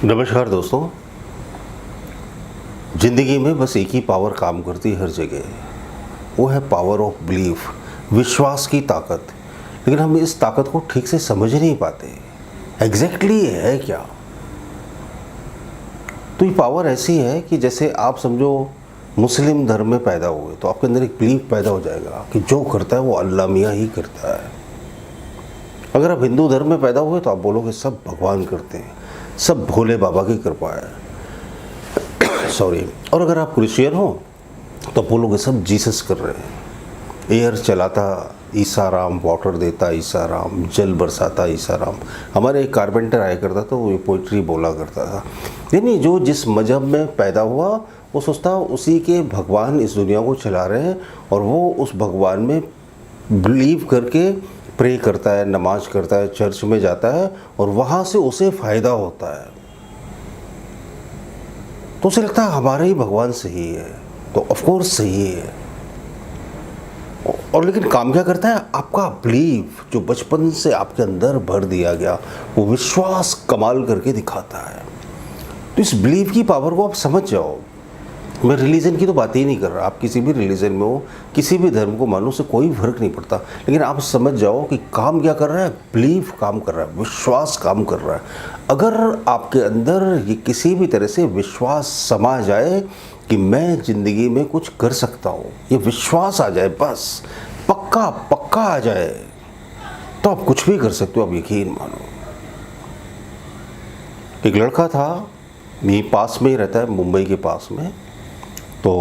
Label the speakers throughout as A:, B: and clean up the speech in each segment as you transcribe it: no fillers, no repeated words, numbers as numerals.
A: नमस्कार दोस्तों। ज़िंदगी में बस एक ही पावर काम करती है हर जगह, वो है पावर ऑफ बिलीफ, विश्वास की ताकत। लेकिन हम इस ताकत को ठीक से समझ नहीं पाते एग्जैक्टली है क्या। तो ये पावर ऐसी है कि जैसे आप समझो मुस्लिम धर्म में पैदा हुए तो आपके अंदर एक बिलीफ पैदा हो जाएगा कि जो करता है वो अल्लाह मियाँ ही करता है। अगर आप हिंदू धर्म में पैदा हुए तो आप बोलोगे सब भगवान करते हैं, सब भोले बाबा की कृपा है सॉरी। और अगर आप क्रिश्चियन हो तो बोलोगे सब जीसस कर रहे हैं। एयर चलाता ईसा राम, वाटर देता ईसा राम, जल बरसाता ईसा राम। हमारे एक कारपेंटर आया करता था, वो ये पोइट्री बोला करता था, यानी जो जिस मजहब में पैदा हुआ वो सोचता उसी के भगवान इस दुनिया को चला रहे हैं और वो उस भगवान में बिलीव करके प्रे करता है, नमाज करता है, चर्च में जाता है और वहाँ से उसे फ़ायदा होता है। तो उसे लगता है हमारा ही भगवान सही है, तो ऑफ कोर्स सही है। और लेकिन काम क्या करता है, आपका बिलीफ जो बचपन से आपके अंदर भर दिया गया वो विश्वास कमाल करके दिखाता है। तो इस बिलीफ की पावर को आप समझ जाओ। मैं रिलीजन की तो बात ही नहीं कर रहा, आप किसी भी रिलीजन में हो, किसी भी धर्म को मानो, उससे कोई फर्क नहीं पड़ता। लेकिन आप समझ जाओ कि काम क्या कर रहा है, बिलीफ काम कर रहा है, विश्वास काम कर रहा है। अगर आपके अंदर ये किसी भी तरह से विश्वास समा जाए कि मैं ज़िंदगी में कुछ कर सकता हूँ, ये विश्वास आ जाए, बस पक्का पक्का आ जाए, तो आप कुछ भी कर सकते हो, आप यकीन मानो। एक लड़का था, यहीं पास में ही रहता है, मुंबई के पास में। तो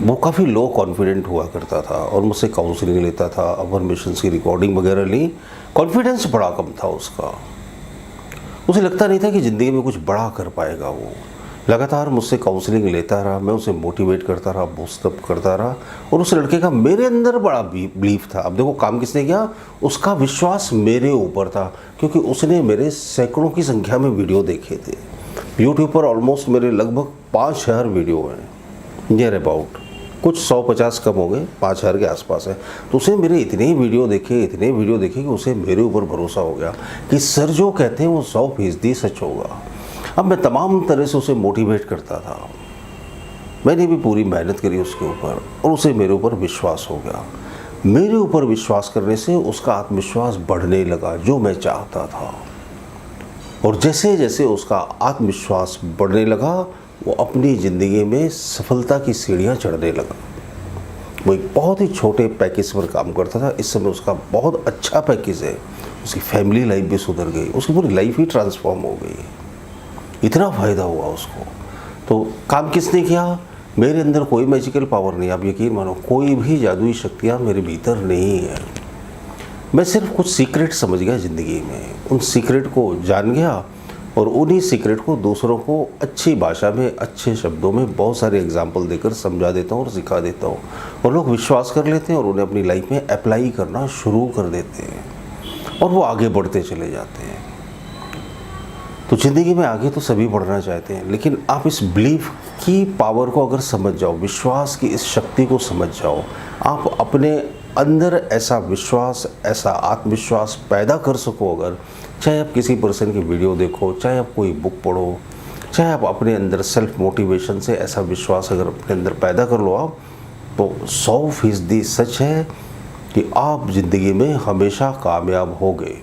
A: वो काफ़ी लो कॉन्फिडेंट हुआ करता था और मुझसे काउंसलिंग लेता था, अफर्मेशंस की रिकॉर्डिंग वगैरह ली। कॉन्फिडेंस बड़ा कम था उसका, उसे लगता नहीं था कि ज़िंदगी में कुछ बड़ा कर पाएगा। वो लगातार मुझसे काउंसलिंग लेता रहा, मैं उसे मोटिवेट करता रहा, बूस्टअप करता रहा। और उस लड़के का मेरे अंदर बड़ा बिलीफ था। अब देखो काम किसने किया, उसका विश्वास मेरे ऊपर था, क्योंकि उसने मेरे सैकड़ों की संख्या में वीडियो देखे थे। यूट्यूब पर ऑलमोस्ट मेरे लगभग 5,000 वीडियो हैं, नियर अबाउट, कुछ 150 कम हो गए, 5,000 के आसपास है। तो उसे मेरे इतने वीडियो देखे कि उसे मेरे ऊपर भरोसा हो गया कि सर जो कहते हैं वो 100% सच होगा। अब मैं तमाम तरह से उसे मोटिवेट करता था, मैंने भी पूरी मेहनत करी उसके ऊपर और उसे मेरे ऊपर विश्वास हो गया। मेरे ऊपर विश्वास करने से उसका आत्मविश्वास बढ़ने लगा, जो मैं चाहता था। और जैसे जैसे उसका आत्मविश्वास बढ़ने लगा वो अपनी ज़िंदगी में सफलता की सीढ़ियाँ चढ़ने लगा। वो एक बहुत ही छोटे पैकेज पर काम करता था, इस समय उसका बहुत अच्छा पैकेज है। उसकी फैमिली लाइफ भी सुधर गई, उसकी पूरी लाइफ ही ट्रांसफॉर्म हो गई, इतना फ़ायदा हुआ उसको। तो काम किसने किया, मेरे अंदर कोई मैजिकल पावर नहीं, आप यकीन मानो कोई भी जादुई शक्तियाँ मेरे भीतर नहीं है। मैं सिर्फ कुछ सीक्रेट समझ गया ज़िंदगी में, उन सीक्रेट को जान गया और उन्हीं सीक्रेट को दूसरों को अच्छी भाषा में, अच्छे शब्दों में बहुत सारे एग्जाम्पल देकर समझा देता हूँ और सिखा देता हूँ। और लोग विश्वास कर लेते हैं और उन्हें अपनी लाइफ में अप्लाई करना शुरू कर देते हैं और वो आगे बढ़ते चले जाते हैं। तो ज़िंदगी में आगे तो सभी बढ़ना चाहते हैं, लेकिन आप इस बिलीफ की पावर को अगर समझ जाओ, विश्वास की इस शक्ति को समझ जाओ, आप अपने अंदर ऐसा विश्वास, ऐसा आत्मविश्वास पैदा कर सको। अगर चाहे आप किसी पर्सन की वीडियो देखो, चाहे आप कोई बुक पढ़ो, चाहे आप अपने अंदर सेल्फ मोटिवेशन से ऐसा विश्वास अगर अपने अंदर पैदा कर लो आप, तो 100% सच है कि आप ज़िंदगी में हमेशा कामयाब होगे।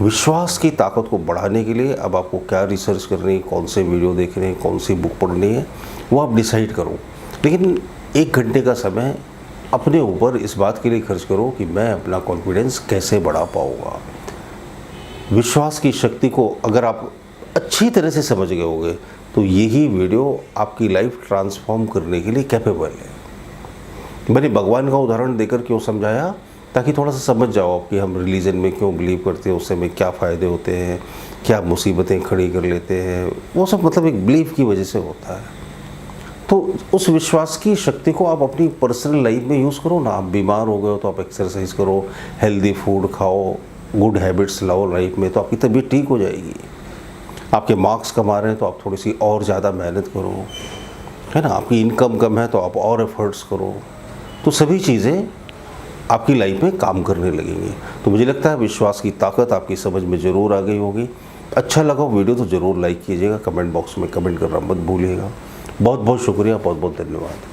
A: विश्वास की ताकत को बढ़ाने के लिए अब आपको क्या रिसर्च करनी है, कौन से वीडियो देखने हैं, कौन सी बुक पढ़नी है, वो आप डिसाइड करो। लेकिन 1 घंटे का समय अपने ऊपर इस बात के लिए खर्च करो कि मैं अपना कॉन्फिडेंस कैसे बढ़ा पाऊँगा। विश्वास की शक्ति को अगर आप अच्छी तरह से समझ गए होगे तो यही वीडियो आपकी लाइफ ट्रांसफॉर्म करने के लिए कैपेबल है। मैंने भगवान का उदाहरण देकर क्यों समझाया, ताकि थोड़ा सा समझ जाओ कि हम रिलीजन में क्यों बिलीव करते हैं, उससे हमें क्या फ़ायदे होते हैं, क्या मुसीबतें खड़ी कर लेते हैं, वो सब मतलब एक बिलीफ की वजह से होता है। तो उस विश्वास की शक्ति को आप अपनी पर्सनल लाइफ में यूज़ करो ना। आप बीमार हो गए हो तो आप एक्सरसाइज करो, हेल्दी फूड खाओ, गुड हैबिट्स लाओ लाइफ में, तो आपकी तबीयत ठीक हो जाएगी। आपके मार्क्स कम आ रहे हैं तो आप थोड़ी सी और ज़्यादा मेहनत करो, है ना। आपकी इनकम कम है तो आप और एफर्ट्स करो। तो सभी चीज़ें आपकी लाइफ में काम करने लगेंगे। तो मुझे लगता है विश्वास की ताकत आपकी समझ में ज़रूर आ गई होगी। अच्छा लगा वीडियो तो ज़रूर लाइक कीजिएगा, कमेंट बॉक्स में कमेंट करना मत भूलिएगा। बहुत बहुत शुक्रिया, बहुत बहुत धन्यवाद।